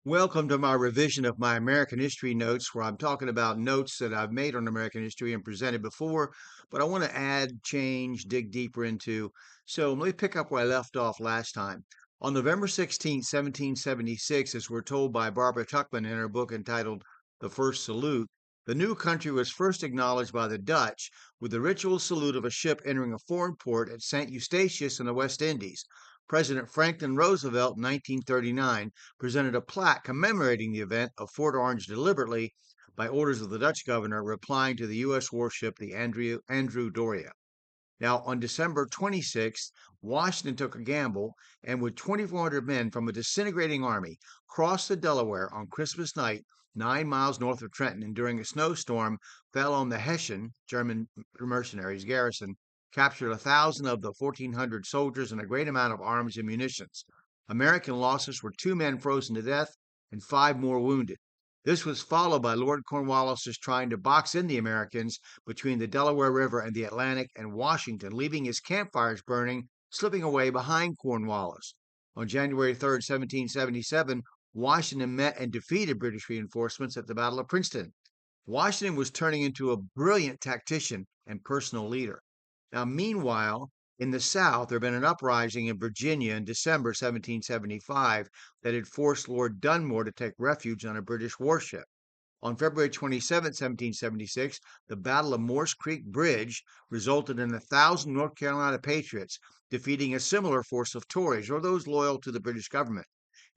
Welcome to my revision of my American history notes, where I'm talking about notes that I've made on American history and presented before, but I want to add, change, dig deeper into. So let me pick up where I left off last time. On November 16, 1776, as we're told by Barbara Tuchman in her book entitled The First Salute, the new country was first acknowledged by the Dutch with the ritual salute of a ship entering a foreign port at St. Eustatius in the West Indies. President Franklin Roosevelt in 1939 presented a plaque commemorating the event of Fort Orange deliberately by orders of the Dutch governor, replying to the U.S. warship the Andrew Doria. Now, on December 26th, Washington took a gamble and, with 2,400 men from a disintegrating army, crossed the Delaware on Christmas night, 9 miles north of Trenton, and during a snowstorm fell on the Hessian, German mercenaries garrison, captured 1,000 of the 1,400 soldiers and a great amount of arms and munitions. American losses were 2 men frozen to death and 5 more wounded. This was followed by Lord Cornwallis's trying to box in the Americans between the Delaware River and the Atlantic and Washington, leaving his campfires burning, slipping away behind Cornwallis. On January 3rd, 1777, Washington met and defeated British reinforcements at the Battle of Princeton. Washington was turning into a brilliant tactician and personal leader. Now, meanwhile, in the South, there had been an uprising in Virginia in December 1775 that had forced Lord Dunmore to take refuge on a British warship. On February 27, 1776, the Battle of Morse Creek Bridge resulted in 1,000 North Carolina patriots defeating a similar force of Tories, or those loyal to the British government.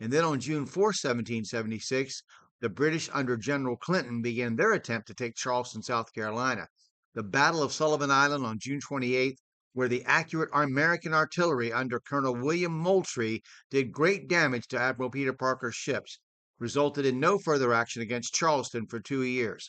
And then on June 4, 1776, the British under General Clinton began their attempt to take Charleston, South Carolina. The Battle of Sullivan Island on June 28th, where the accurate American artillery under Colonel William Moultrie did great damage to Admiral Peter Parker's ships, resulted in no further action against Charleston for 2 years.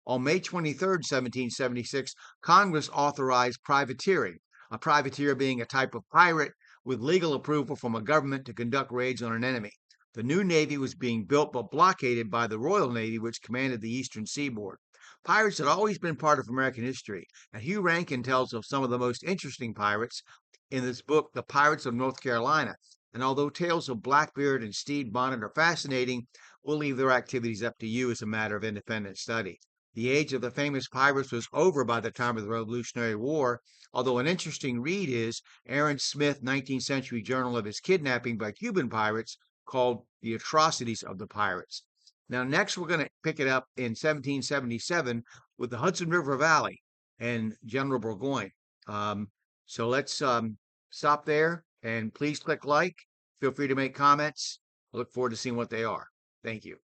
On May 23rd, 1776, Congress authorized privateering, a privateer being a type of pirate with legal approval from a government to conduct raids on an enemy. The new navy was being built but blockaded by the Royal Navy, which commanded the eastern seaboard. Pirates had always been part of American history, and Hugh Rankin tells of some of the most interesting pirates in this book, The Pirates of North Carolina. And although tales of Blackbeard and Stede Bonnet are fascinating, we'll leave their activities up to you as a matter of independent study. The age of the famous pirates was over by the time of the Revolutionary War, although an interesting read is Aaron Smith, 19th Century Journal of his kidnapping by Cuban pirates, called The Atrocities of the Pirates. Now, next, we're going to pick it up in 1777 with the Hudson River Valley and General Burgoyne. So let's stop there, and please click like. Feel free to make comments. I look forward to seeing what they are. Thank you.